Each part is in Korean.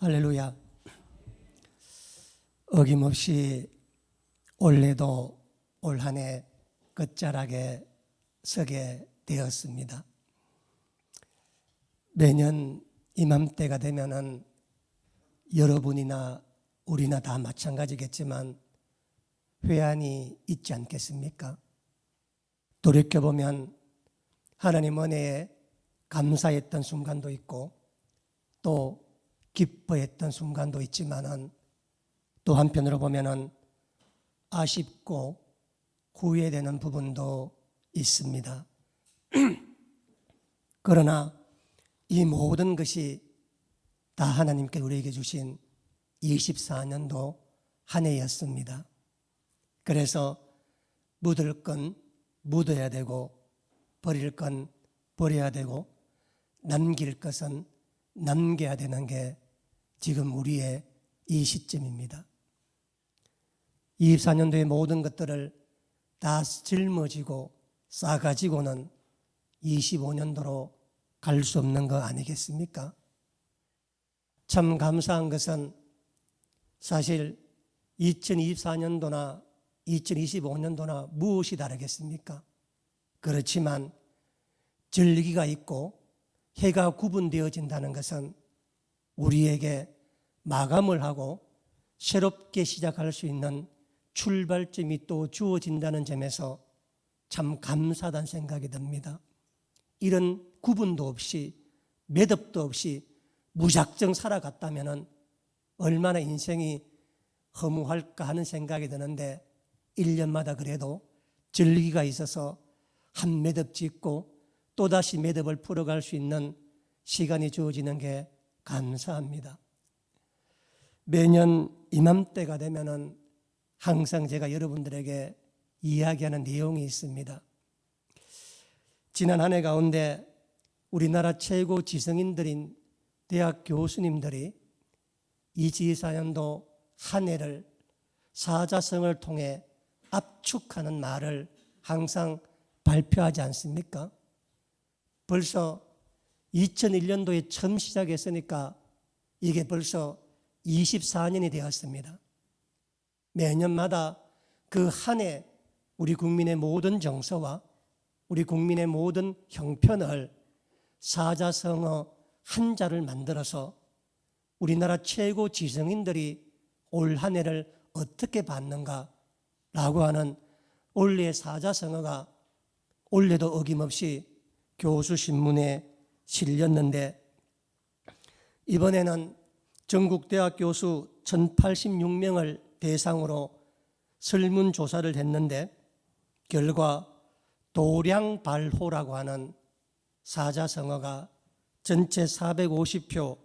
할렐루야. 어김없이 올해도 올 한 해 끝자락에 서게 되었습니다. 매년 이맘때가 되면은 여러분이나 우리나 다 마찬가지겠지만 회한이 있지 않겠습니까? 돌이켜보면 하나님 은혜에 감사했던 순간도 있고 또 기뻐했던 순간도 있지만은 또 한편으로 보면은 아쉽고 후회되는 부분도 있습니다. 그러나 이 모든 것이 다 하나님께 우리에게 주신 24년도 한 해였습니다. 그래서 묻을 건 묻어야 되고 버릴 건 버려야 되고 남길 것은 남겨야 되는 게 지금 우리의 이 시점입니다. 24년도의 모든 것들을 다 짊어지고 싸가지고는 25년도로 갈 수 없는 거 아니겠습니까? 참 감사한 것은 사실 2024년도나 2025년도나 무엇이 다르겠습니까? 그렇지만 절기가 있고 해가 구분되어진다는 것은 우리에게 마감을 하고 새롭게 시작할 수 있는 출발점이 또 주어진다는 점에서 참 감사하다는 생각이 듭니다. 이런 구분도 없이 매듭도 없이 무작정 살아갔다면 얼마나 인생이 허무할까 하는 생각이 드는데 1년마다 그래도 절기가 있어서 한 매듭 짓고 또다시 매듭을 풀어갈 수 있는 시간이 주어지는 게 감사합니다. 매년 이맘때가 되면은 항상 제가 여러분들에게 이야기하는 내용이 있습니다. 지난 한 해 가운데 우리나라 최고 지성인들인 대학 교수님들이 2024년도 한 해를 사자성어를 통해 압축하는 말을 항상 발표하지 않습니까? 벌써 2001년도에 처음 시작했으니까 이게 벌써 24년이 되었습니다. 매년마다 그 한 해 우리 국민의 모든 정서와 우리 국민의 모든 형편을 사자성어 한자를 만들어서 우리나라 최고 지성인들이 올 한 해를 어떻게 봤는가라고 하는 올해의 사자성어가 올해도 어김없이 교수신문에 실렸는데 이번에는 전국 대학 교수 1086명을 대상으로 설문조사를 했는데 결과 도량발호라고 하는 사자성어가 전체 450표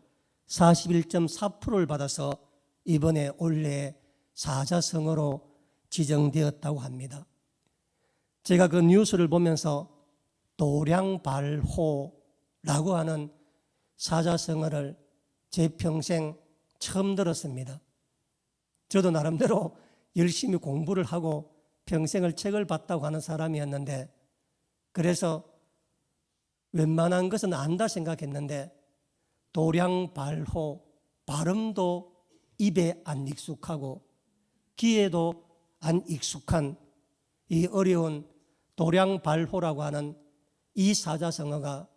41.4%를 받아서 이번에 올해의 사자성어로 지정되었다고 합니다. 제가 그 뉴스를 보면서 도량발호라고 하는 사자성어를 제 평생 처음 들었습니다. 저도 나름대로 열심히 공부를 하고 평생을 책을 봤다고 하는 사람이었는데 그래서 웬만한 것은 안다 생각했는데 도량발호, 발음도 입에 안 익숙하고 귀에도 안 익숙한 이 어려운 도량발호라고 하는 이 사자성어가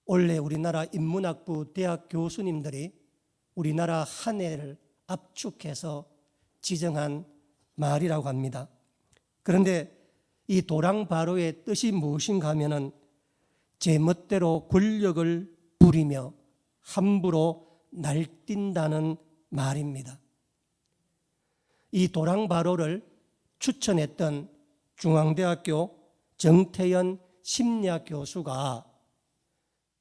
원래 우리나라 인문학부 대학 교수님들이 우리나라 한 해를 압축해서 지정한 말이라고 합니다. 그런데 이 도량발호의 뜻이 무엇인가 하면은 제멋대로 권력을 부리며 함부로 날뛴다는 말입니다. 이 도량발호를 추천했던 중앙대학교 정태현 심리학 교수가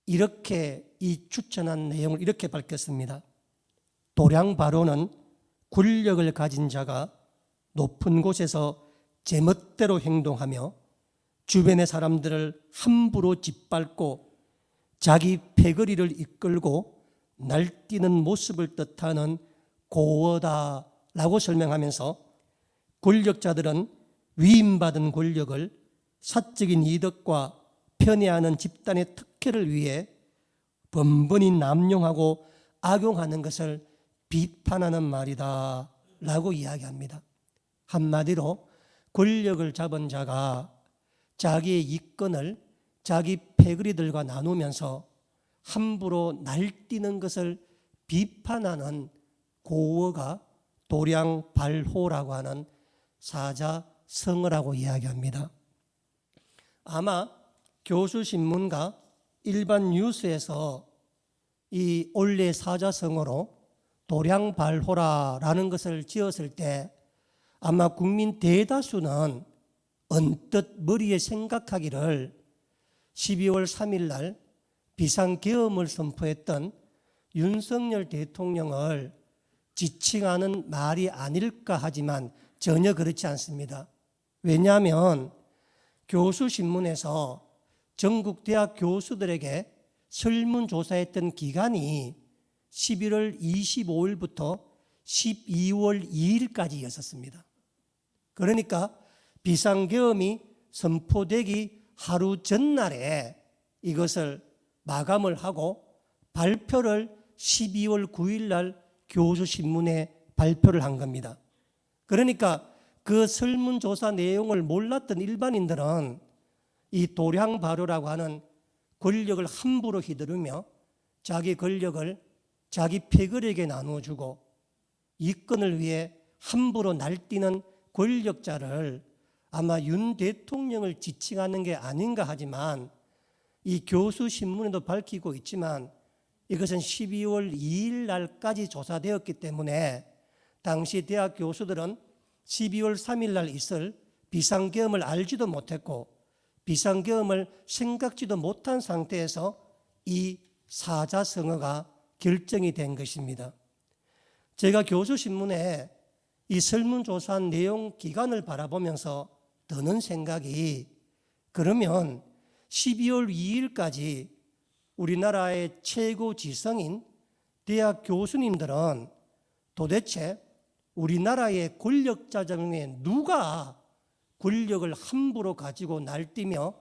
이렇게 이 추천한 내용을 이렇게 밝혔습니다. 도량발호는 권력을 가진 자가 높은 곳에서 제멋대로 행동하며 주변의 사람들을 함부로 짓밟고 자기 패거리를 이끌고 날뛰는 모습을 뜻하는 고어다라고 설명하면서 권력자들은 위임받은 권력을 사적인 이득과 편애하는 집단의 특혜를 위해 번번이 남용하고 악용하는 것을 비판하는 말이다 라고 이야기합니다. 한마디로 권력을 잡은 자가 자기의 이권을 자기 패거리들과 나누면서 함부로 날뛰는 것을 비판하는 고어가 도량발호라고 하는 사자성어라고 이야기합니다. 아마 교수신문과 일반 뉴스에서 이 원래 사자성어로 도량발호라는 것을 지었을 때 아마 국민 대다수는 언뜻 머리에 생각하기를 12월 3일 날 비상계엄을 선포했던 윤석열 대통령을 지칭하는 말이 아닐까 하지만 전혀 그렇지 않습니다. 왜냐하면 교수신문에서 전국 대학 교수들에게 설문조사했던 기간이 11월 25일부터 12월 2일까지였었습니다. 그러니까 비상계엄이 선포되기 하루 전날에 이것을 마감을 하고 발표를 12월 9일 날 교수신문에 발표를 한 겁니다. 그러니까 그 설문조사 내용을 몰랐던 일반인들은 이 도량발호라고 하는 권력을 함부로 휘두르며 자기 권력을 자기 패거리에게 나누어주고 이권을 위해 함부로 날뛰는 권력자를 아마 윤 대통령을 지칭하는 게 아닌가 하지만 이 교수신문에도 밝히고 있지만 이것은 12월 2일 날까지 조사되었기 때문에 당시 대학 교수들은 12월 3일 날 있을 비상계엄을 알지도 못했고 비상계엄을 생각지도 못한 상태에서 이 사자성어가 결정이 된 것입니다. 제가 교수신문에 이 설문조사한 내용 기간을 바라보면서 드는 생각이 그러면 12월 2일까지 우리나라의 최고 지성인 대학 교수님들은 도대체 우리나라의 권력자 중에 누가 권력을 함부로 가지고 날뛰며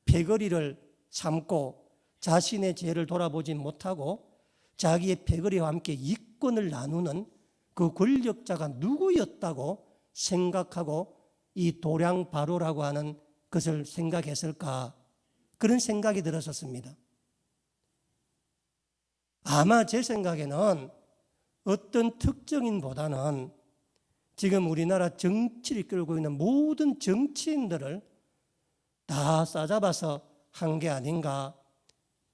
패거리를 삼고 자신의 죄를 돌아보지 못하고 자기의 패거리와 함께 이권을 나누는 그 권력자가 누구였다고 생각하고 이 도량발호라고 하는 것을 생각했을까? 그런 생각이 들었었습니다. 아마 제 생각에는 어떤 특정인보다는 지금 우리나라 정치를 이끌고 있는 모든 정치인들을 다 싸잡아서 한 게 아닌가.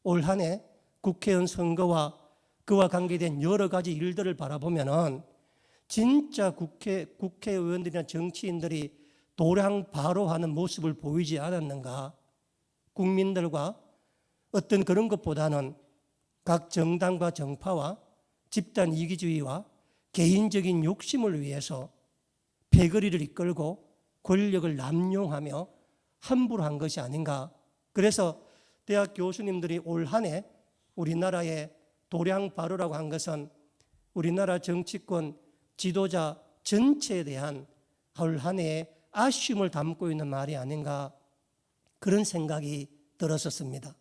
올 한 해 국회의원 선거와 그와 관계된 여러 가지 일들을 바라보면은 진짜 국회의원들이나 정치인들이 도량발호하는 모습을 보이지 않았는가. 국민들과 어떤 그런 것보다는 각 정당과 정파와 집단 이기주의와 개인적인 욕심을 위해서 패거리를 이끌고 권력을 남용하며 함부로 한 것이 아닌가. 그래서 대학 교수님들이 올 한 해 우리나라의 도량발호라고 한 것은 우리나라 정치권 지도자 전체에 대한 올 한 해의 아쉬움을 담고 있는 말이 아닌가, 그런 생각이 들었었습니다.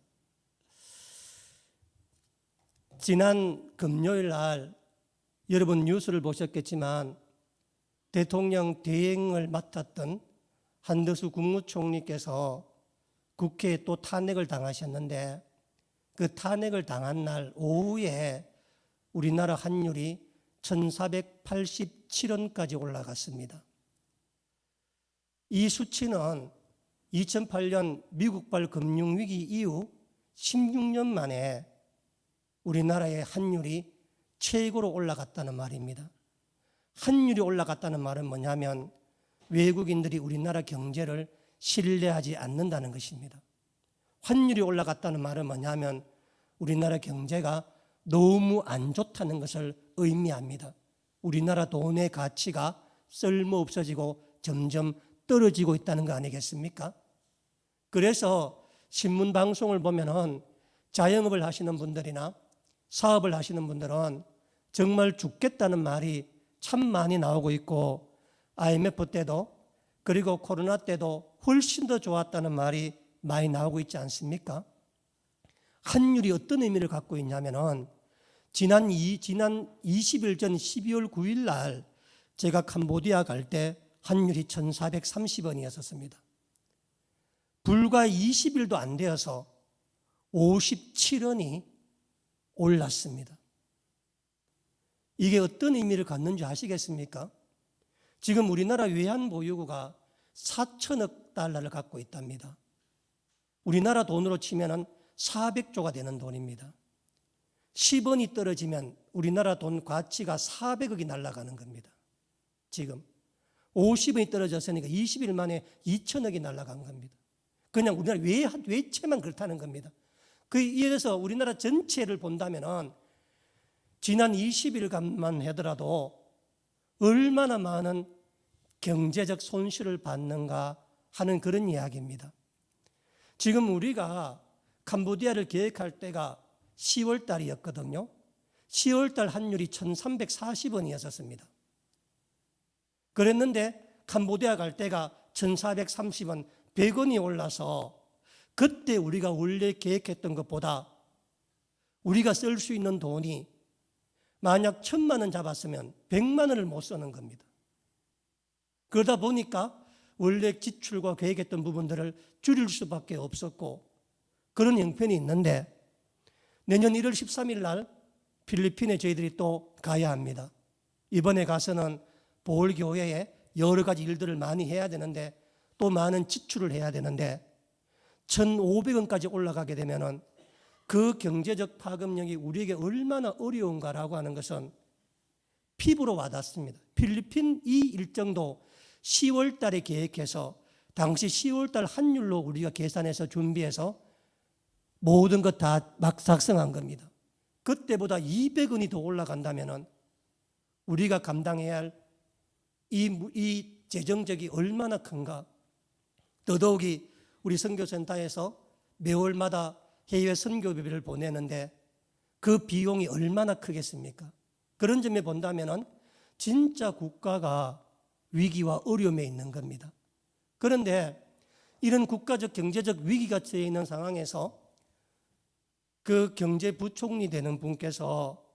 지난 금요일 날 여러분 뉴스를 보셨겠지만 대통령 대행을 맡았던 한덕수 국무총리께서 국회에 또 탄핵을 당하셨는데 그 탄핵을 당한 날 오후에 우리나라 환율이 1487원까지 올라갔습니다. 이 수치는 2008년 미국발 금융위기 이후 16년 만에 우리나라의 환율이 최고로 올라갔다는 말입니다. 환율이 올라갔다는 말은 뭐냐면 외국인들이 우리나라 경제를 신뢰하지 않는다는 것입니다. 환율이 올라갔다는 말은 뭐냐면 우리나라 경제가 너무 안 좋다는 것을 의미합니다. 우리나라 돈의 가치가 쓸모없어지고 점점 떨어지고 있다는 거 아니겠습니까? 그래서 신문 방송을 보면은 자영업을 하시는 분들이나 사업을 하시는 분들은 정말 죽겠다는 말이 참 많이 나오고 있고 IMF 때도 그리고 코로나 때도 훨씬 더 좋았다는 말이 많이 나오고 있지 않습니까? 환율이 어떤 의미를 갖고 있냐면은 지난 20일 전 12월 9일 날 제가 캄보디아 갈 때 환율이 1,430원이었습니다. 불과 20일도 안 되어서 57원이 올랐습니다. 이게 어떤 의미를 갖는지 아시겠습니까? 지금 우리나라 외환 보유고가 4천억 달러를 갖고 있답니다. 우리나라 돈으로 치면 400조가 되는 돈입니다. 10원이 떨어지면 우리나라 돈 가치가 400억이 날아가는 겁니다. 지금 50원이 떨어졌으니까 20일 만에 2천억이 날아간 겁니다. 그냥 우리나라 외채만 그렇다는 겁니다. 이에 대해서 우리나라 전체를 본다면 지난 20일간만 하더라도 얼마나 많은 경제적 손실을 받는가 하는 그런 이야기입니다. 지금 우리가 캄보디아를 계획할 때가 10월 달이었거든요. 10월 달 환율이 1,340원이었습니다. 그랬는데 캄보디아 갈 때가 1,430원, 100원이 올라서 그때 우리가 원래 계획했던 것보다 우리가 쓸 수 있는 돈이 만약 1,000만 원 잡았으면 100만 원을 못 쓰는 겁니다. 그러다 보니까 원래 지출과 계획했던 부분들을 줄일 수밖에 없었고 그런 형편이 있는데 내년 1월 13일 날 필리핀에 저희들이 또 가야 합니다. 이번에 가서는 보홀교회에 여러 가지 일들을 많이 해야 되는데 또 많은 지출을 해야 되는데 1,500원까지 올라가게 되면 그 경제적 파급력이 우리에게 얼마나 어려운가라고 하는 것은 피부로 와닿습니다. 필리핀 이 일정도 10월 달에 계획해서 당시 10월 달 환율로 우리가 계산해서 준비해서 모든 것 다 막 작성한 겁니다. 그때보다 200원이 더 올라간다면 우리가 감당해야 할 이 재정적이 얼마나 큰가. 더더욱이 우리 선교센터에서 매월마다 해외 선교비를 보내는데 그 비용이 얼마나 크겠습니까? 그런 점에 본다면 진짜 국가가 위기와 어려움에 있는 겁니다. 그런데 이런 국가적 경제적 위기가 처해 있는 상황에서 그 경제부총리 되는 분께서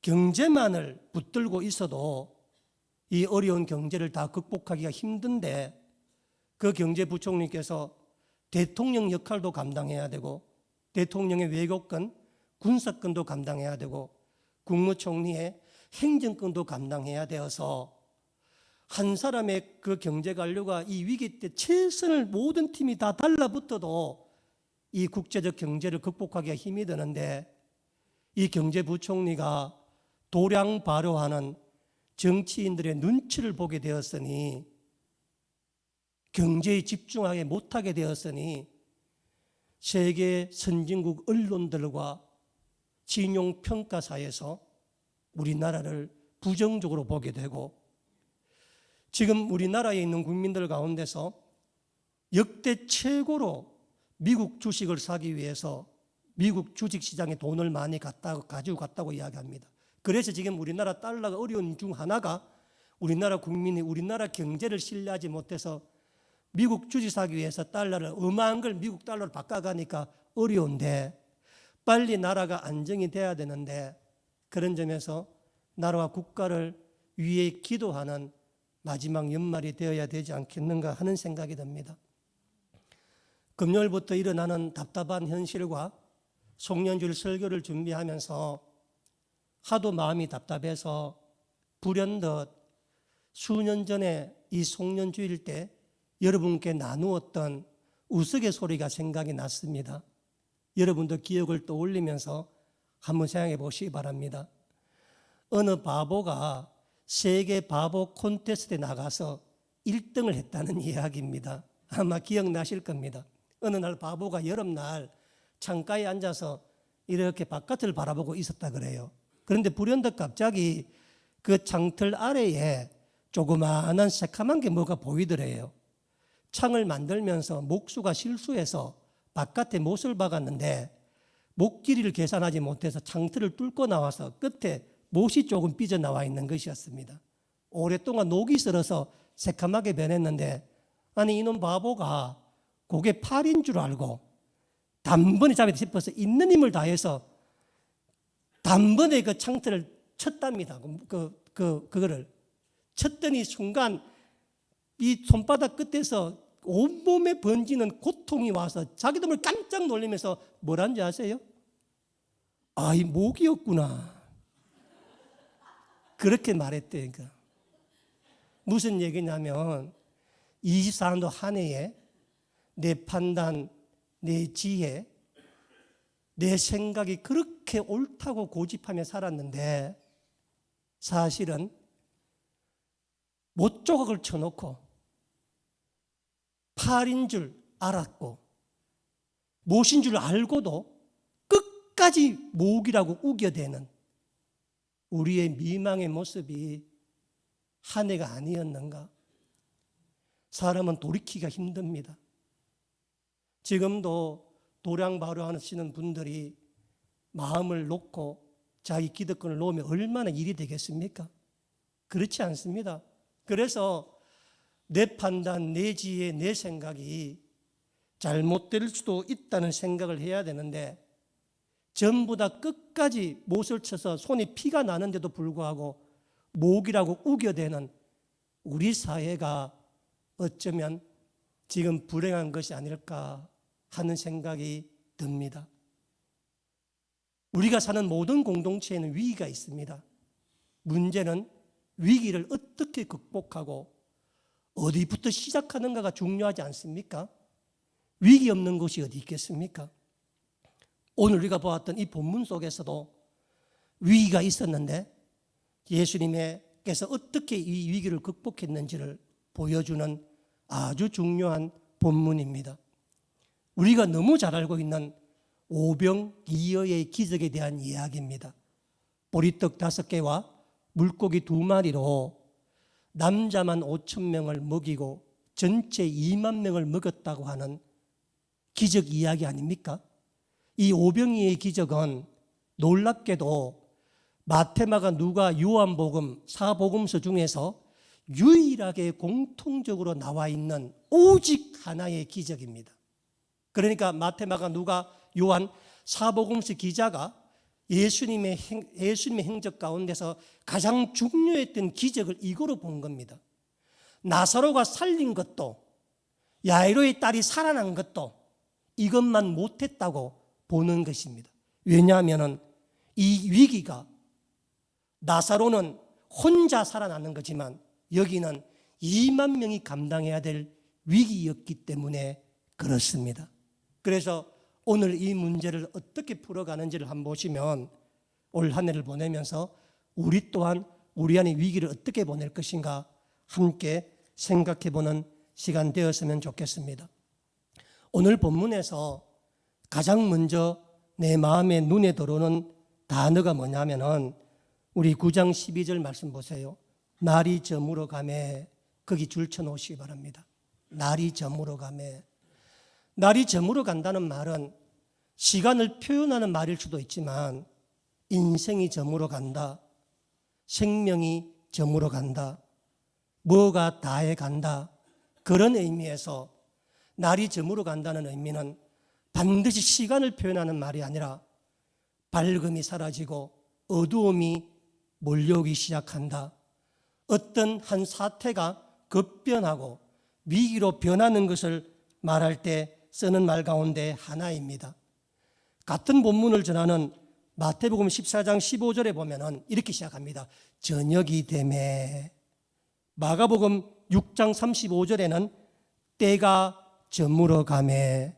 경제만을 붙들고 있어도 이 어려운 경제를 다 극복하기가 힘든데 그 경제부총리께서 대통령 역할도 감당해야 되고 대통령의 외교권, 군사권도 감당해야 되고 국무총리의 행정권도 감당해야 되어서 한 사람의 그 경제 관료가 이 위기 때 최선을 모든 팀이 다 달라붙어도 이 국제적 경제를 극복하기가 힘이 드는데 이 경제부총리가 도량발효하는 정치인들의 눈치를 보게 되었으니 경제에 집중하게 못하게 되었으니 세계 선진국 언론들과 신용평가사에서 우리나라를 부정적으로 보게 되고 지금 우리나라에 있는 국민들 가운데서 역대 최고로 미국 주식을 사기 위해서 미국 주식시장에 돈을 많이 가지고 갔다고 이야기합니다. 그래서 지금 우리나라 달러가 어려운 중 하나가 우리나라 국민이 우리나라 경제를 신뢰하지 못해서 미국 주식 사기 위해서 달러를 어마한 걸 미국 달러로 바꿔가니까 어려운데 빨리 나라가 안정이 돼야 되는데 그런 점에서 나라와 국가를 위해 기도하는 마지막 연말이 되어야 되지 않겠는가 하는 생각이 듭니다. 금요일부터 일어나는 답답한 현실과 송년주일 설교를 준비하면서 하도 마음이 답답해서 불현듯 수년 전에 이 송년주일 때 여러분께 나누었던 우스갯소리가 생각이 났습니다. 여러분도 기억을 떠올리면서 한번 생각해 보시기 바랍니다. 어느 바보가 세계 바보 콘테스트에 나가서 1등을 했다는 이야기입니다. 아마 기억나실 겁니다. 어느 날 바보가 여름날 창가에 앉아서 이렇게 바깥을 바라보고 있었다 그래요. 그런데 불현듯 갑자기 그 창틀 아래에 조그마한 새카만 게 뭐가 보이더래요. 창을 만들면서 목수가 실수해서 바깥에 못을 박았는데 목 길이를 계산하지 못해서 창틀을 뚫고 나와서 끝에 못이 조금 삐져나와 있는 것이었습니다. 오랫동안 녹이 슬어서 새카맣게 변했는데 아니 이놈 바보가 그게 팔인 줄 알고 단번에 잡았다 싶어서 있는 힘을 다해서 단번에 그 창틀을 쳤답니다. 그거를 쳤더니 순간 이 손바닥 끝에서 온몸에 번지는 고통이 와서 자기도 모르게 깜짝 놀라면서 뭐라는지 아세요? 아, 이 목이었구나. 그렇게 말했대니까. 무슨 얘기냐면 24년도 한 해에 내 판단, 내 지혜, 내 생각이 그렇게 옳다고 고집하며 살았는데 사실은 못조각을 쳐놓고 팔인 줄 알았고 못인 줄 알고도 끝까지 목이라고 우겨대는 우리의 미망의 모습이 한 해가 아니었는가? 사람은 돌이키기가 힘듭니다. 지금도 도량바로 하시는 분들이 마음을 놓고 자기 기득권을 놓으면 얼마나 일이 되겠습니까? 그렇지 않습니다. 그래서 내 판단, 내 지혜, 내 생각이 잘못될 수도 있다는 생각을 해야 되는데 전부 다 끝까지 못을 쳐서 손에 피가 나는데도 불구하고 목이라고 우겨대는 우리 사회가 어쩌면 지금 불행한 것이 아닐까 하는 생각이 듭니다. 우리가 사는 모든 공동체에는 위기가 있습니다. 문제는 위기를 어떻게 극복하고 어디부터 시작하는가가 중요하지 않습니까? 위기 없는 곳이 어디 있겠습니까? 오늘 우리가 보았던 이 본문 속에서도 위기가 있었는데 예수님께서 어떻게 이 위기를 극복했는지를 보여주는 아주 중요한 본문입니다. 우리가 너무 잘 알고 있는 오병이어의 기적에 대한 이야기입니다. 보리떡 5개와 물고기 2마리로 남자만 5,000명을 먹이고 전체 2만 명을 먹였다고 하는 기적 이야기 아닙니까? 이 오병이어의 기적은 놀랍게도 마태마가 누가 요한복음 4복음서 중에서 유일하게 공통적으로 나와 있는 오직 하나의 기적입니다. 그러니까 마태마가 누가 요한 4복음서 기자가 예수님의 행적 가운데서 가장 중요했던 기적을 이거로 본 겁니다. 나사로가 살린 것도 야이로의 딸이 살아난 것도 이것만 못했다고 보는 것입니다. 왜냐하면 이 위기가 나사로는 혼자 살아나는 거지만 여기는 2만 명이 감당해야 될 위기였기 때문에 그렇습니다. 그래서 오늘 이 문제를 어떻게 풀어가는지를 한번 보시면 올 한 해를 보내면서 우리 또한 우리 안의 위기를 어떻게 보낼 것인가 함께 생각해보는 시간 되었으면 좋겠습니다. 오늘 본문에서 가장 먼저 내 마음에 눈에 들어오는 단어가 뭐냐면은 우리 9장 12절 말씀 보세요. 날이 저물어 가매. 거기 줄쳐 놓으시기 바랍니다. 날이 저물어 가매. 날이 저물어 간다는 말은 시간을 표현하는 말일 수도 있지만 인생이 저물어 간다. 생명이 저물어 간다. 뭐가 다해 간다. 그런 의미에서 날이 저물어 간다는 의미는 반드시 시간을 표현하는 말이 아니라 밝음이 사라지고 어두움이 몰려오기 시작한다. 어떤 한 사태가 급변하고 위기로 변하는 것을 말할 때 쓰는 말 가운데 하나입니다. 같은 본문을 전하는 마태복음 14장 15절에 보면은 이렇게 시작합니다. 저녁이 되매. 마가복음 6장 35절에는 때가 저물어 가매.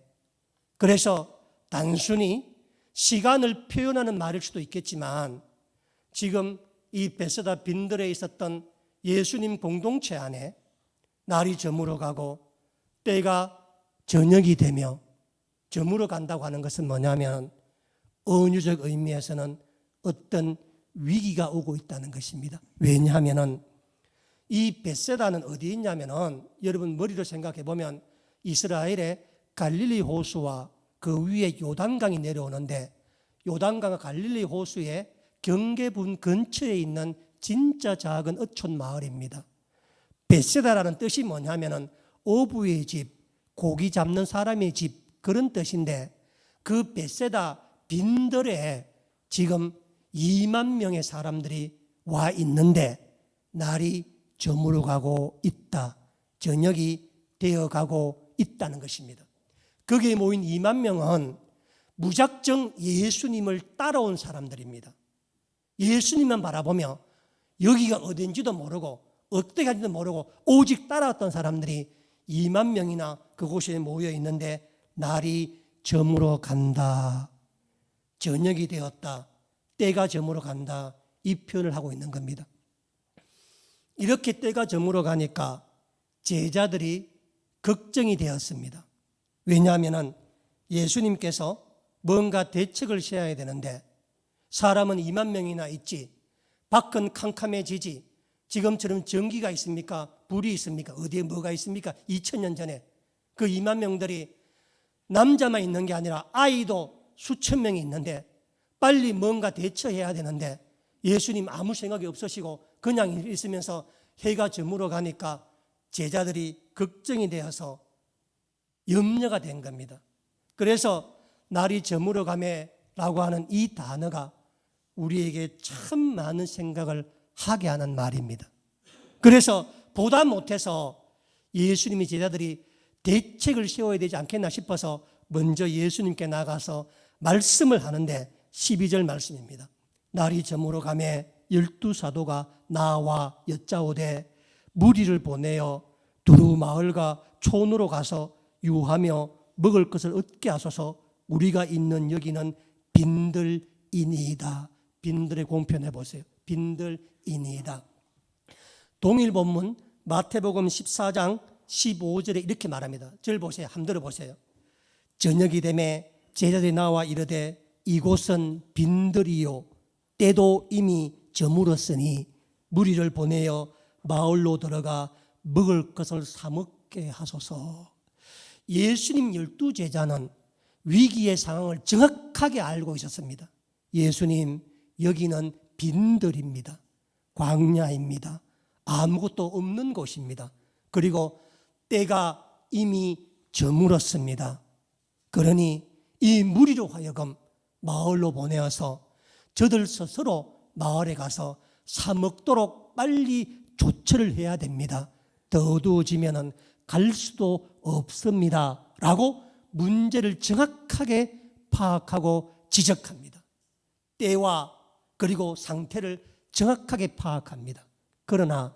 그래서 단순히 시간을 표현하는 말일 수도 있겠지만 지금 이 베세다 빈들에 있었던 예수님 공동체 안에 날이 저물어 가고 때가 저녁이 되며 저물어 간다고 하는 것은 뭐냐면 은유적 의미에서는 어떤 위기가 오고 있다는 것입니다. 왜냐하면 이 베세다는 어디 있냐면은 여러분 머리로 생각해 보면 이스라엘의 갈릴리 호수와 그 위에 요단강이 내려오는데 요단강과 갈릴리 호수의 경계분 근처에 있는 진짜 작은 어촌 마을입니다. 베세다라는 뜻이 뭐냐면은 어부의 집, 고기 잡는 사람의 집 그런 뜻인데 그 베세다 빈들에 지금 2만 명의 사람들이 와 있는데 날이 저물어 가고 있다. 저녁이 되어 가고 있다는 것입니다. 거기에 모인 2만 명은 무작정 예수님을 따라온 사람들입니다. 예수님만 바라보며 여기가 어딘지도 모르고 어떻게 하는지도 모르고 오직 따라왔던 사람들이 2만 명이나 그곳에 모여 있는데 날이 저물어 간다. 저녁이 되었다. 때가 저물어 간다. 이 표현을 하고 있는 겁니다. 이렇게 때가 저물어 가니까 제자들이 걱정이 되었습니다. 왜냐하면 예수님께서 뭔가 대책을 세워야 되는데 사람은 2만 명이나 있지, 밖은 캄캄해지지, 지금처럼 전기가 있습니까? 불이 있습니까? 어디에 뭐가 있습니까? 2000년 전에 그 2만 명들이 남자만 있는 게 아니라 아이도 수천 명이 있는데 빨리 뭔가 대처해야 되는데 예수님 아무 생각이 없으시고 그냥 있으면서 해가 저물어 가니까 제자들이 걱정이 되어서 염려가 된 겁니다. 그래서 날이 저물어 가매라고 하는 이 단어가 우리에게 참 많은 생각을 하게 하는 말입니다. 그래서 보다 못해서 예수님이 제자들이 대책을 세워야 되지 않겠나 싶어서 먼저 예수님께 나가서 말씀을 하는데 12절 말씀입니다. 날이 저물어 가매 12사도가 나와 여짜오되 무리를 보내어 두루 마을과 촌으로 가서 유하며 먹을 것을 얻게 하소서. 우리가 있는 여기는 빈들이니이다. 빈들의 공편해 보세요. 빈들이니이다. 동일 본문 마태복음 14장 15절에 이렇게 말합니다. 절 보세요. 한번 들어보세요. 저녁이 되매 제자들이 나와 이르되 이곳은 빈들이요 때도 이미 저물었으니 무리를 보내어 마을로 들어가 먹을 것을 사 먹게 하소서. 예수님 12제자는 위기의 상황을 정확하게 알고 있었습니다. 예수님, 여기는 빈들입니다. 광야입니다. 아무것도 없는 곳입니다. 그리고 때가 이미 저물었습니다. 그러니 이 무리로 하여금 마을로 보내어서 저들 스스로 마을에 가서 사 먹도록 빨리 조처를 해야 됩니다. 더 어두워지면 갈 수도 없습니다. 라고 문제를 정확하게 파악하고 지적합니다. 때와 그리고 상태를 정확하게 파악합니다. 그러나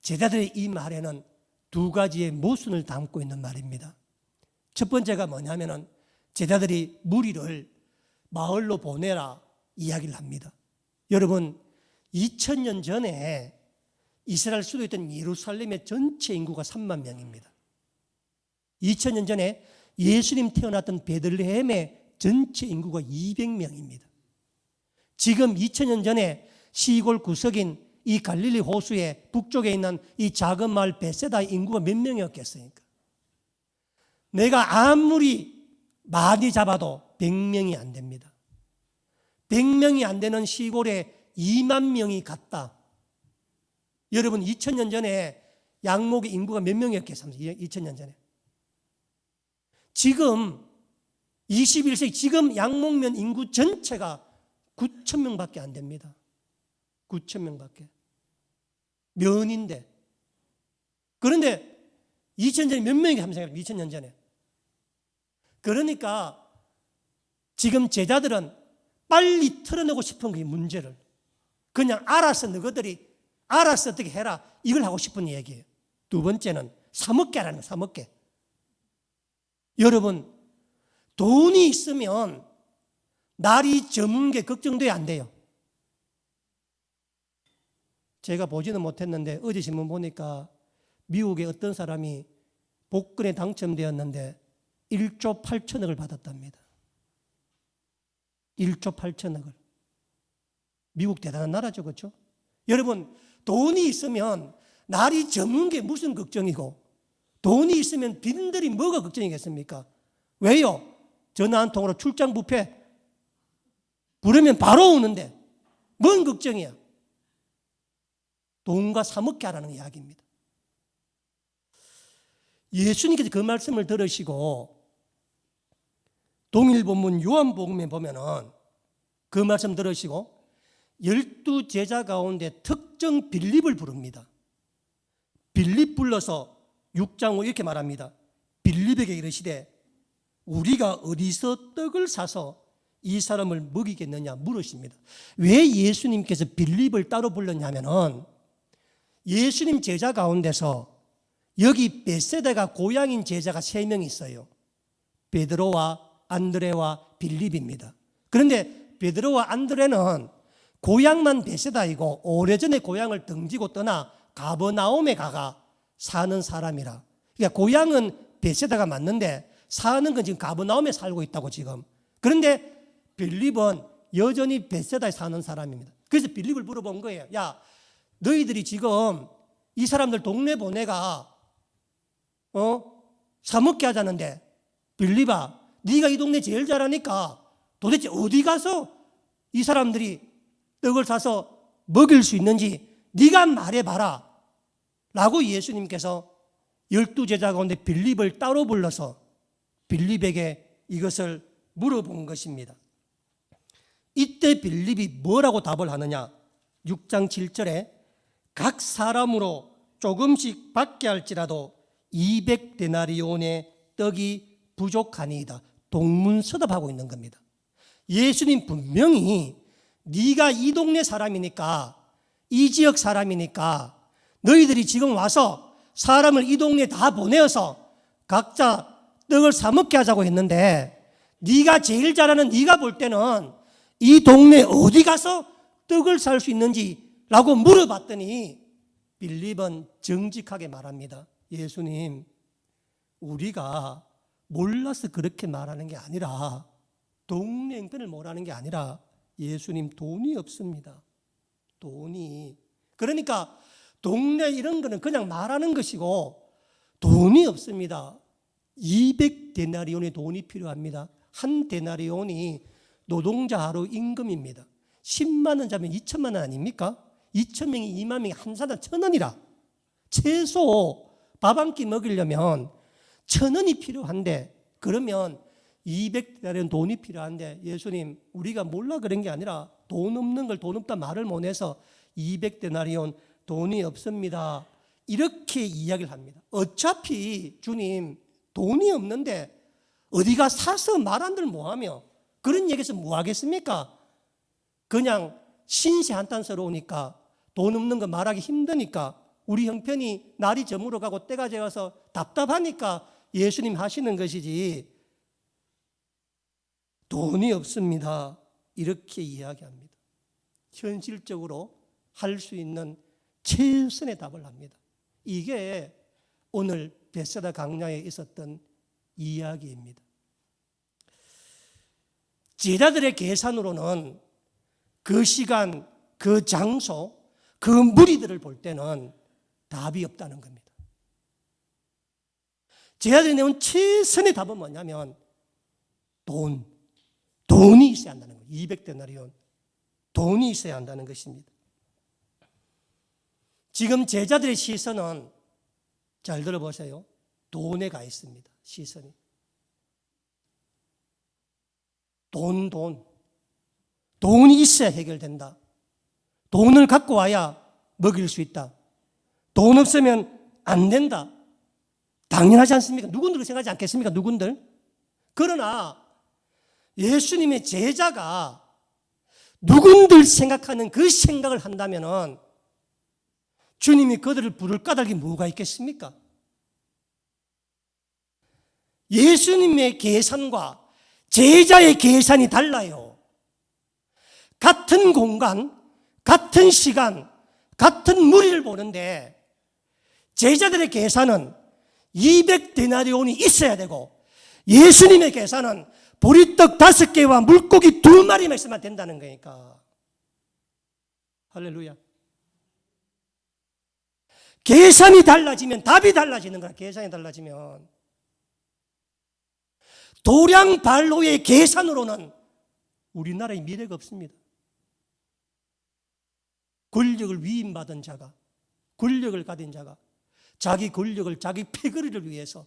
제자들의 이 말에는 두 가지의 모순을 담고 있는 말입니다. 첫 번째가 뭐냐면은 제자들이 무리를 마을로 보내라 이야기를 합니다. 여러분, 2000년 전에 이스라엘 수도였던 예루살렘의 전체 인구가 3만 명입니다. 2000년 전에 예수님 태어났던 베들레헴의 전체 인구가 200명입니다. 지금 2000년 전에 시골 구석인 이 갈릴리 호수의 북쪽에 있는 이 작은 마을 베세다의 인구가 몇 명이었겠습니까? 내가 아무리 많이 잡아도 100명이 안 됩니다. 100명이 안 되는 시골에 2만 명이 갔다. 여러분, 2000년 전에 양목의 인구가 몇 명이었겠습니까? 2000년 전에. 지금 21세기 지금 양목면 인구 전체가 9천 명밖에 안 됩니다. 9천 명밖에. 면인데. 그런데 2000년 전에 몇 명이 감상해요? 2000년 전에. 그러니까 지금 제자들은 빨리 털어내고 싶은 그 문제를 그냥 알아서 너희들이 알아서 어떻게 해라 이걸 하고 싶은 얘기예요. 두 번째는 사먹게 하라는 거예요. 사먹게. 여러분, 돈이 있으면 날이 저문 게 걱정돼야 안 돼요. 제가 보지는 못했는데 어제 신문 보니까 미국의 어떤 사람이 복권에 당첨되었는데 1조 8천억을 받았답니다. 1조 8천억을. 미국 대단한 나라죠, 그렇죠? 여러분, 돈이 있으면 날이 저문 게 무슨 걱정이고 돈이 있으면 빈들이 뭐가 걱정이겠습니까? 왜요? 전화 한 통으로 출장 뷔페 부르면 바로 오는데 뭔 걱정이야? 돈과 사먹게 하라는 이야기입니다. 예수님께서 그 말씀을 들으시고 동일 본문 요한복음에 보면은 그 말씀 들으시고 12 제자 가운데 특정 빌립을 부릅니다. 빌립 불러서 6장 5 이렇게 말합니다. 빌립에게 이르시되 우리가 어디서 떡을 사서 이 사람을 먹이겠느냐 물으십니다. 왜 예수님께서 빌립을 따로 불렀냐면은 예수님 제자 가운데서 여기 베세다가 고향인 제자가 3명 있어요. 베드로와 안드레와 빌립입니다. 그런데 베드로와 안드레는 고향만 베세다이고 오래전에 고향을 등지고 떠나 가버나움에 가가 사는 사람이라. 그러니까 고향은 베세다가 맞는데 사는 건 지금 가버나움에 살고 있다고 지금. 그런데 빌립은 여전히 베세다에 사는 사람입니다. 그래서 빌립을 물어본 거예요. 야, 너희들이 지금 이 사람들 동네 보내가 사먹게 하자는데 빌립아, 네가 이 동네 제일 잘하니까 도대체 어디 가서 이 사람들이 떡을 사서 먹일 수 있는지 네가 말해봐라 라고 예수님께서 12제자 가운데 빌립을 따로 불러서 빌립에게 이것을 물어본 것입니다. 이때 빌립이 뭐라고 답을 하느냐? 6장 7절에 각 사람으로 조금씩 받게 할지라도 200데나리온의 떡이 부족하니이다. 동문서답하고 있는 겁니다. 예수님 분명히 네가 이 동네 사람이니까, 이 지역 사람이니까 너희들이 지금 와서 사람을 이 동네에 다 보내어서 각자 떡을 사 먹게 하자고 했는데 네가 제일 잘하는 네가 볼 때는 이 동네 어디 가서 떡을 살 수 있는지 라고 물어봤더니 빌립은 정직하게 말합니다. 예수님, 우리가 몰라서 그렇게 말하는 게 아니라, 동네 형편을 모르는 게 아니라 예수님 돈이 없습니다. 돈이. 그러니까 동네 이런 거는 그냥 말하는 것이고 돈이 없습니다. 200데나리온의 돈이 필요합니다. 한 데나리온이 노동자 하루 임금입니다. 10만 원 잡으면 2천만 원 아닙니까? 2천명이 2만 명이 한 사람 1,000원이라. 최소 밥 한 끼 먹으려면 1,000원이 필요한데, 그러면 200데나리온 돈이 필요한데 예수님, 우리가 몰라 그런 게 아니라 돈 없는 걸 돈 없다 말을 못 해서 200데나리온 돈이 없습니다. 이렇게 이야기를 합니다. 어차피 주님 돈이 없는데 어디가 사서 말 안 들 뭐하며 그런 얘기에서 뭐 하겠습니까? 그냥 신세 한탄스러우니까, 돈 없는 거 말하기 힘드니까, 우리 형편이 날이 저물어 가고 때가 되어서 답답하니까 예수님 하시는 것이지 돈이 없습니다. 이렇게 이야기합니다. 현실적으로 할 수 있는 최선의 답을 합니다. 이게 오늘 베세다 강야에 있었던 이야기입니다. 제자들의 계산으로는 그 시간, 그 장소, 그 무리들을 볼 때는 답이 없다는 겁니다. 제자들이 내온 최선의 답은 뭐냐면 돈이 있어야 한다는 거예요. 200데나리온 돈이 있어야 한다는 것입니다. 지금 제자들의 시선은 잘 들어보세요. 돈에 가 있습니다. 시선이. 돈이 있어야 해결된다. 돈을 갖고 와야 먹일 수 있다. 돈 없으면 안 된다. 당연하지 않습니까? 누군들 생각하지 않겠습니까? 누군들? 그러나 예수님의 제자가 누군들 생각하는 그 생각을 한다면 주님이 그들을 부를 까닭이 뭐가 있겠습니까? 예수님의 계산과 제자의 계산이 달라요. 같은 공간, 같은 시간, 같은 무리를 보는데 제자들의 계산은 200데나리온이 있어야 되고 예수님의 계산은 보리떡 5개와 물고기 2마리만 있으면 된다는 거니까. 할렐루야. 계산이 달라지면 답이 달라지는 거야. 계산이 달라지면. 도량발로의 계산으로는 우리나라에 미래가 없습니다. 권력을 위임받은 자가, 권력을 가진 자가 자기 권력을, 자기 패거리를 위해서,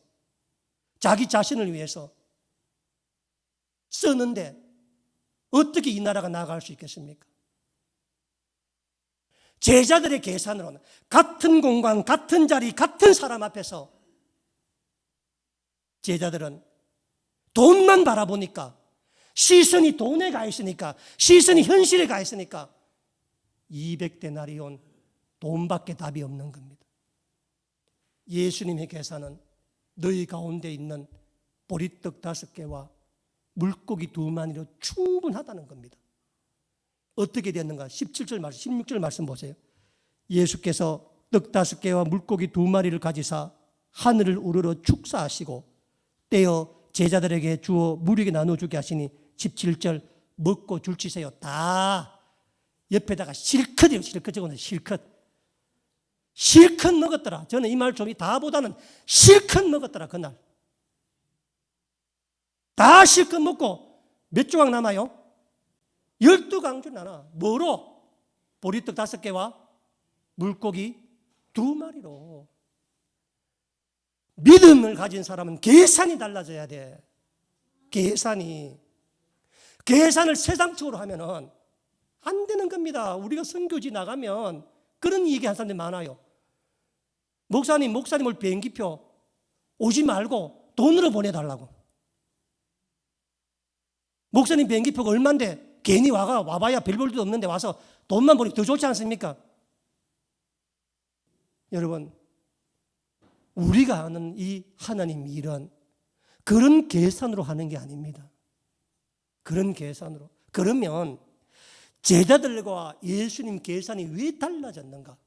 자기 자신을 위해서 쓰는데 어떻게 이 나라가 나아갈 수 있겠습니까? 제자들의 계산으로는 같은 공간, 같은 자리, 같은 사람 앞에서 제자들은 돈만 바라보니까, 시선이 돈에 가 있으니까, 시선이 현실에 가 있으니까 200데나리온 돈밖에 답이 없는 겁니다. 예수님의 계산은 너희 가운데 있는 보리떡 5개와 물고기 2마리로 충분하다는 겁니다. 어떻게 됐는가? 17절 말씀, 16절 말씀 보세요. 예수께서 떡 5개와 물고기 2마리를 가지사 하늘을 우러러 축사하시고 떼어 제자들에게 주어 무리에게 나눠주게 하시니 17절 먹고 줄치세요. 다 옆에다가 실컷이요. 실컷 적어놓은 실컷. 실컷 먹었더라. 저는 이 말 좀 다보다는 실컷 먹었더라. 그날. 다 실컷 먹고 몇 조각 남아요? 12강주 나나. 뭐로? 보리떡 5개와 물고기 2마리로. 믿음을 가진 사람은 계산이 달라져야 돼. 계산을 세상적으로 하면은 안 되는 겁니다. 우리가 선교지 나가면 그런 얘기 하는 사람들이 많아요. 목사님 오늘 비행기표 오지 말고 돈으로 보내달라고. 목사님 비행기표가 얼만데 괜히 와봐야 별 볼도 없는데 와서 돈만 보내면 더 좋지 않습니까? 여러분, 우리가 하는 이 하나님 일은 그런 계산으로 하는 게 아닙니다. 그런 계산으로. 그러면 제자들과 예수님 계산이 왜 달라졌는가?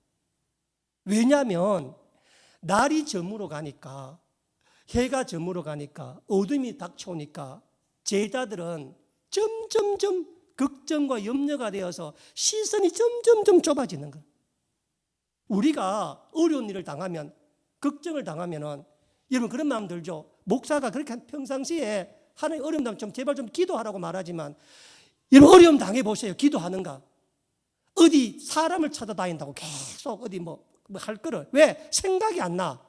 왜냐하면 날이 저물어 가니까, 해가 저물어 가니까, 어둠이 닥쳐오니까 제자들은 점점점 걱정과 염려가 되어서 시선이 점점점 좁아지는 거예요. 우리가 어려운 일을 당하면, 걱정을 당하면은 여러분 그런 마음 들죠? 목사가 그렇게 평상시에 하나님 어려움 당하면 좀 제발 좀 기도하라고 말하지만 여러분 어려움 당해보세요. 기도하는가? 어디 사람을 찾아다닌다고 계속 어디 뭐 할 거를. 왜? 생각이 안 나.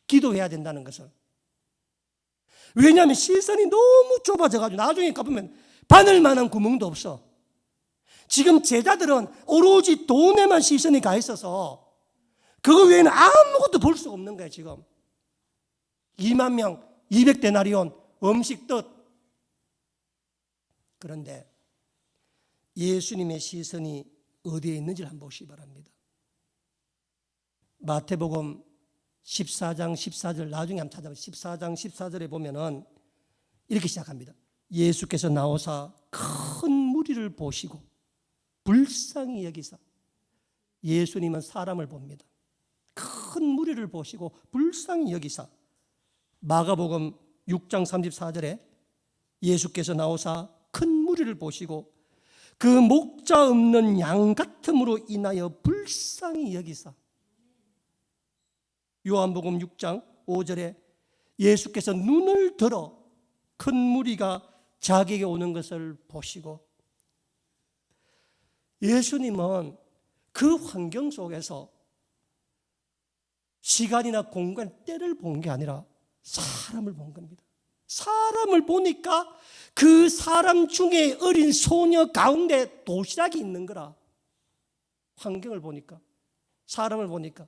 기도해야 된다는 것을. 왜냐하면 시선이 너무 좁아져가지고 나중에 가보면 바늘만한 구멍도 없어. 지금 제자들은 오로지 돈에만 시선이 가 있어서 그거 외에는 아무것도 볼 수가 없는 거예요. 지금 2만 명 200데나리온 음식 뜻. 그런데 예수님의 시선이 어디에 있는지를 한번 보시기 바랍니다. 마태복음 14장 14절 나중에 한번 찾아보세요. 14장 14절에 보면은 이렇게 시작합니다. 예수께서 나오사 큰 무리를 보시고 불쌍히 여기사. 예수님은 사람을 봅니다. 큰 무리를 보시고 불쌍히 여기사. 마가복음 6장 34절에 예수께서 나오사 큰 무리를 보시고 그 목자 없는 양 같음으로 인하여 불쌍히 여기사. 요한복음 6장 5절에 예수께서 눈을 들어 큰 무리가 자기에게 오는 것을 보시고. 예수님은 그 환경 속에서 시간이나 공간, 때를 본 게 아니라 사람을 본 겁니다. 사람을 보니까 그 사람 중에 어린 소녀 가운데 도시락이 있는 거라. 환경을 보니까, 사람을 보니까.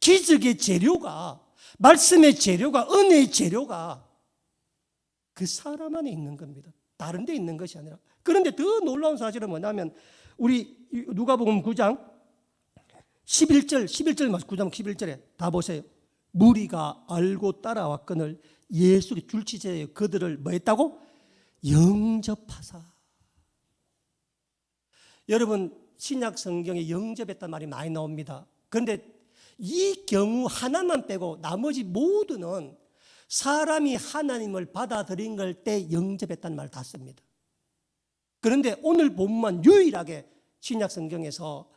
기적의 재료가, 말씀의 재료가, 은혜의 재료가 그 사람 안에 있는 겁니다. 다른 데 있는 것이 아니라. 그런데 더 놀라운 사실은 뭐냐면 우리 누가복음 9장 11절 9장 11절에 다 보세요. 무리가 알고 따라왔거늘 예수께 줄치세요. 그들을 뭐 했다고? 영접하사. 여러분 신약 성경에 영접했단 말이 많이 나옵니다. 그런데 이 경우 하나만 빼고 나머지 모두는 사람이 하나님을 받아들인 걸 때 영접했다는 말 다 씁니다. 그런데 오늘 본문만 유일하게 신약 성경에서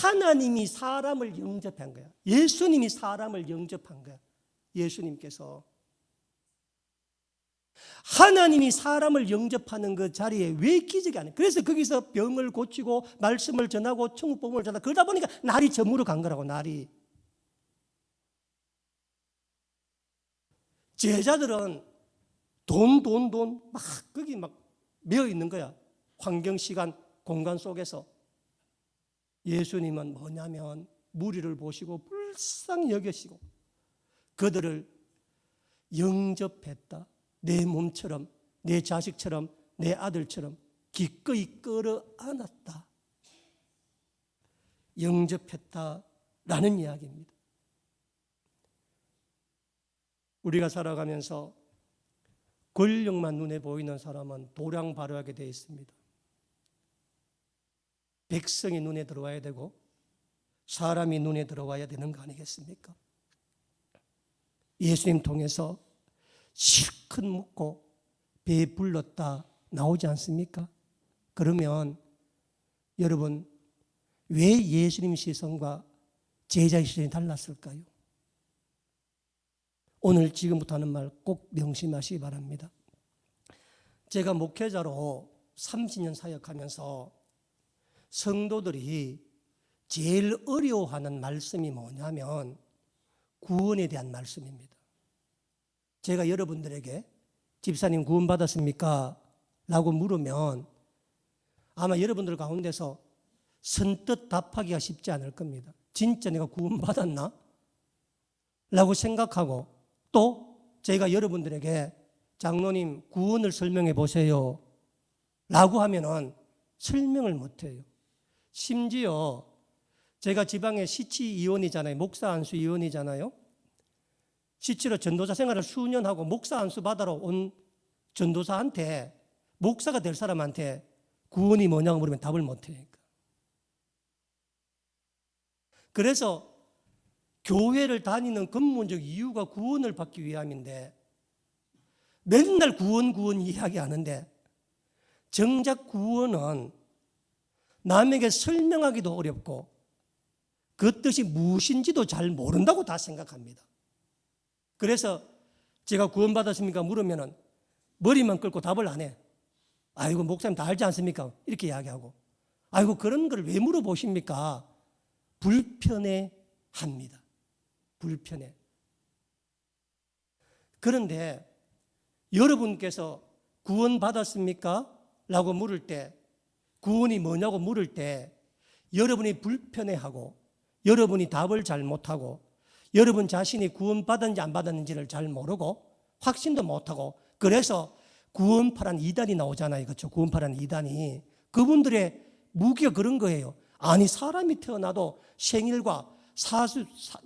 하나님이 사람을 영접한 거야. 예수님이 사람을 영접한 거야. 예수님께서 하나님이 사람을 영접하는 그 자리에 왜 기적이 안 해? 그래서 거기서 병을 고치고 말씀을 전하고 천국 복음을 전하고 그러다 보니까 날이 저물어 간 거라고. 날이. 제자들은 돈 막 거기 막 매여 있는 거야. 환경, 시간, 공간 속에서. 예수님은 뭐냐면 무리를 보시고 불쌍히 여기시고 그들을 영접했다. 내 몸처럼, 내 자식처럼, 내 아들처럼 기꺼이 끌어안았다. 영접했다라는 이야기입니다. 우리가 살아가면서 권력만 눈에 보이는 사람은 도량발휘하게 되어 있습니다. 백성이 눈에 들어와야 되고 사람이 눈에 들어와야 되는 거 아니겠습니까? 예수님 통해서 실컷 묻고 배 불렀다 나오지 않습니까? 그러면 여러분 왜 예수님 시선과 제자의 시선이 달랐을까요? 오늘 지금부터 하는 말 꼭 명심하시기 바랍니다. 제가 목회자로 30년 사역하면서 성도들이 제일 어려워하는 말씀이 뭐냐면 구원에 대한 말씀입니다. 제가 여러분들에게 집사님 구원 받았습니까? 라고 물으면 아마 여러분들 가운데서 선뜻 답하기가 쉽지 않을 겁니다. 진짜 내가 구원 받았나? 라고 생각하고 또 제가 여러분들에게 장로님 구원을 설명해 보세요 라고 하면은 설명을 못해요. 심지어 제가 지방의 시치위원이잖아요. 목사 안수 위원이잖아요. 실제로 전도사 생활을 수년 하고 목사 안수 받으러 온 전도사한테 목사가 될 사람한테 구원이 뭐냐고 물으면 답을 못해요. 그래서 교회를 다니는 근본적 이유가 구원을 받기 위함인데 맨날 구원 이야기하는데 정작 구원은 남에게 설명하기도 어렵고 그 뜻이 무엇인지도 잘 모른다고 다 생각합니다. 그래서 제가 구원받았습니까? 물으면 머리만 끌고 답을 안 해. 아이고 목사님 다 알지 않습니까? 이렇게 이야기하고 아이고 그런 걸 왜 물어보십니까? 불편해 합니다. 불편해. 그런데 여러분께서 구원받았습니까? 라고 물을 때 구원이 뭐냐고 물을 때 여러분이 불편해하고 여러분이 답을 잘 못하고 여러분 자신이 구원받았는지 안 받았는지를 잘 모르고 확신도 못하고 그래서 구원파란 이단이 나오잖아요. 그렇죠? 구원파란 이단이 그분들의 무기가 그런 거예요. 아니 사람이 태어나도 생일과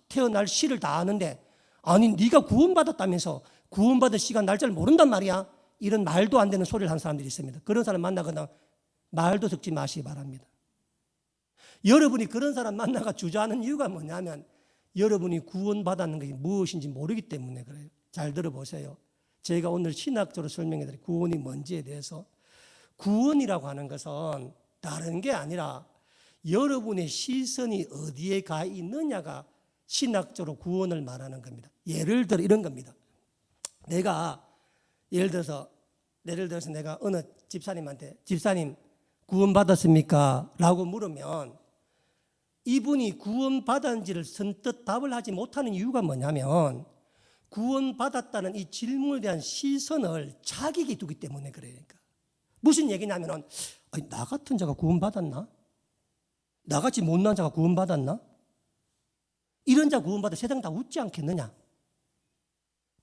태어날 시를 다 아는데 아니 네가 구원받았다면서 구원받을 시간 날짜를 모른단 말이야. 이런 말도 안 되는 소리를 하는 사람들이 있습니다. 그런 사람 만나거나 말도 듣지 마시기 바랍니다. 여러분이 그런 사람 만나가 주저하는 이유가 뭐냐면 여러분이 구원받았는 것이 무엇인지 모르기 때문에 그래요. 잘 들어보세요. 제가 오늘 신학적으로 설명해 드릴 구원이 뭔지에 대해서 구원이라고 하는 것은 다른 게 아니라 여러분의 시선이 어디에 가 있느냐가 신학적으로 구원을 말하는 겁니다. 예를 들어 이런 겁니다. 내가 예를 들어서 내가 어느 집사님한테 집사님 구원받았습니까? 라고 물으면 이분이 구원받았는지를 선뜻 답을 하지 못하는 이유가 뭐냐면 구원받았다는 이 질문에 대한 시선을 자기에게 두기 때문에 그래요. 그러니까. 무슨 얘기냐면 나 같은 자가 구원받았나? 나같이 못난 자가 구원받았나? 이런 자 구원받아 세상 다 웃지 않겠느냐?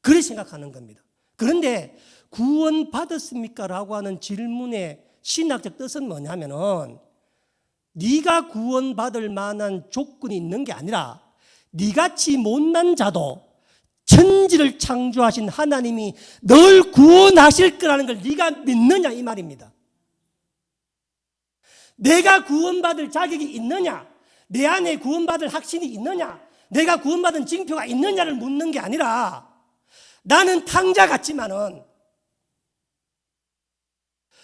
그렇게 생각하는 겁니다. 그런데 구원받았습니까? 라고 하는 질문의 신학적 뜻은 뭐냐면은 네가 구원받을 만한 조건이 있는 게 아니라 네같이 못난 자도 천지를 창조하신 하나님이 널 구원하실 거라는 걸 네가 믿느냐 이 말입니다. 내가 구원받을 자격이 있느냐, 내 안에 구원받을 확신이 있느냐, 내가 구원받은 징표가 있느냐를 묻는 게 아니라 나는 탕자 같지만은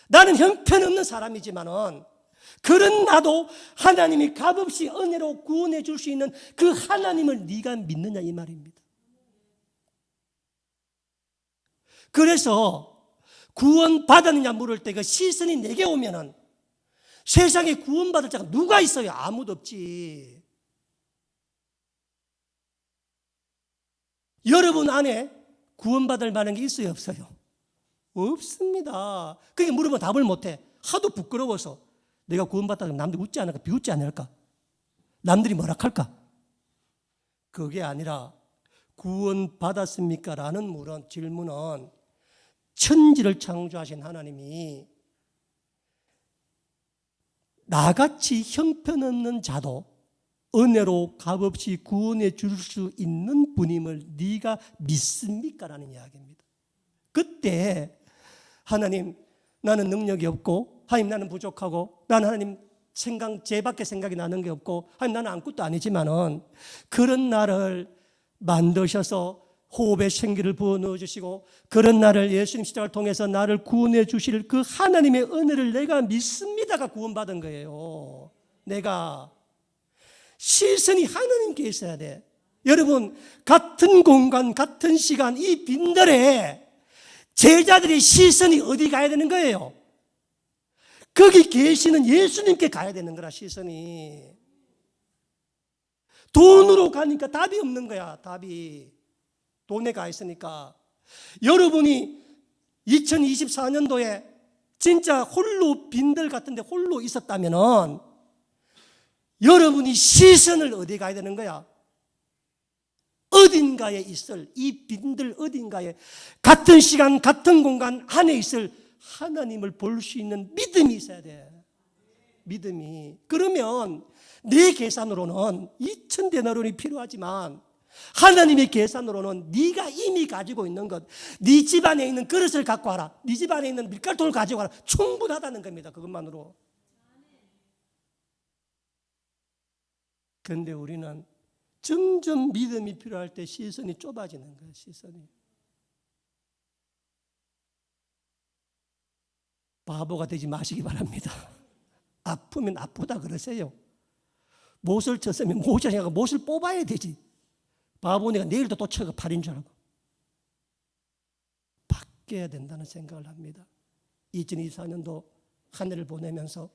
나는 형편없는 사람이지만은 그런 나도 하나님이 값없이 은혜로 구원해 줄 수 있는 그 하나님을 네가 믿느냐 이 말입니다. 그래서 구원받았느냐 물을 때 그 시선이 내게 오면은 세상에 구원받을 자가 누가 있어요? 아무도 없지. 여러분 안에 구원받을 만한 게 있어요? 없어요? 없습니다. 그게 물으면 답을 못해. 하도 부끄러워서 내가 구원받다가 남들 웃지 않을까? 비웃지 않을까? 남들이 뭐라 할까? 그게 아니라 구원 받았습니까? 라는 질문은 천지를 창조하신 하나님이 나같이 형편없는 자도 은혜로 값없이 구원해 줄 수 있는 분임을 네가 믿습니까? 라는 이야기입니다. 그때 하나님, 나는 능력이 없고, 하나님 나는 부족하고, 나는 하나님 쟤밖에 생각이 나는 게 없고, 하나님 나는 아무것도 아니지만은 그런 나를 만드셔서 호흡에 생기를 부어 넣어주시고, 그런 나를 예수님 십자가를 통해서 나를 구원해 주실 그 하나님의 은혜를 내가 믿습니다가 구원받은 거예요. 내가 시선이 하나님께 있어야 돼. 여러분, 같은 공간, 같은 시간, 이 빈들에 제자들의 시선이 어디 가야 되는 거예요? 거기 계시는 예수님께 가야 되는 거라. 시선이 돈으로 가니까 답이 없는 거야. 답이 돈에 가 있으니까. 여러분이 2024년도에 진짜 홀로 빈들 같은데 홀로 있었다면은 여러분이 시선을 어디 가야 되는 거야? 어딘가에 있을, 이 빈들 어딘가에 같은 시간 같은 공간 안에 있을 하나님을 볼 수 있는 믿음이 있어야 돼. 믿음이. 그러면 내 계산으로는 2,000데나리온이 필요하지만 하나님의 계산으로는 네가 이미 가지고 있는 것, 네 집안에 있는 그릇을 갖고 와라, 네 집안에 있는 밀가루를 가지고 와라, 충분하다는 겁니다. 그것만으로. 그런데 우리는 점점 믿음이 필요할 때 시선이 좁아지는 거예요. 시선이. 바보가 되지 마시기 바랍니다. 아프면 아프다 그러세요. 못을 쳤으면 못을 생각하고 못을 뽑아야 되지. 바보니까 내일도 또 쳐가 팔인 줄 알고. 바뀌어야 된다는 생각을 합니다. 2024년도 한 해를 보내면서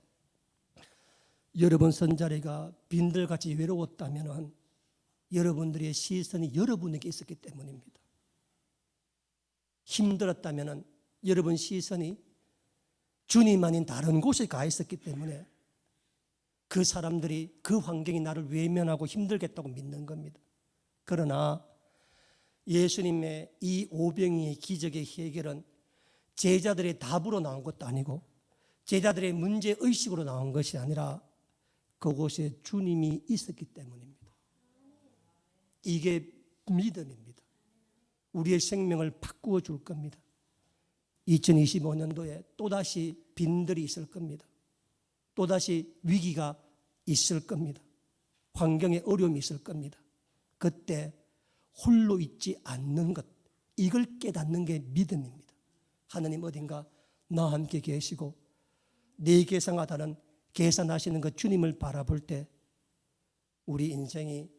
여러분 선자리가 빈들같이 외로웠다면 여러분들의 시선이 여러분에게 있었기 때문입니다. 힘들었다면 여러분 시선이 주님 아닌 다른 곳에 가 있었기 때문에 그 사람들이 그 환경이 나를 외면하고 힘들겠다고 믿는 겁니다. 그러나 예수님의 이 오병이의 기적의 해결은 제자들의 답으로 나온 것도 아니고 제자들의 문제의식으로 나온 것이 아니라 그곳에 주님이 있었기 때문입니다. 이게 믿음입니다. 우리의 생명을 바꾸어 줄 겁니다. 2025년도에 또다시 빈들이 있을 겁니다. 또다시 위기가 있을 겁니다. 환경에 어려움이 있을 겁니다. 그때 홀로 있지 않는 것, 이걸 깨닫는 게 믿음입니다. 하나님 어딘가 나와 함께 계시고 내 계산과 다른 계산하시는 그 주님을 바라볼 때 우리 인생이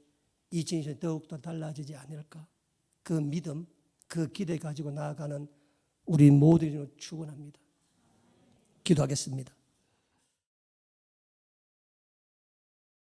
2020년 더욱더 달라지지 않을까. 그 믿음, 그 기대 가지고 나아가는 우리 모두를 축원합니다. 기도하겠습니다.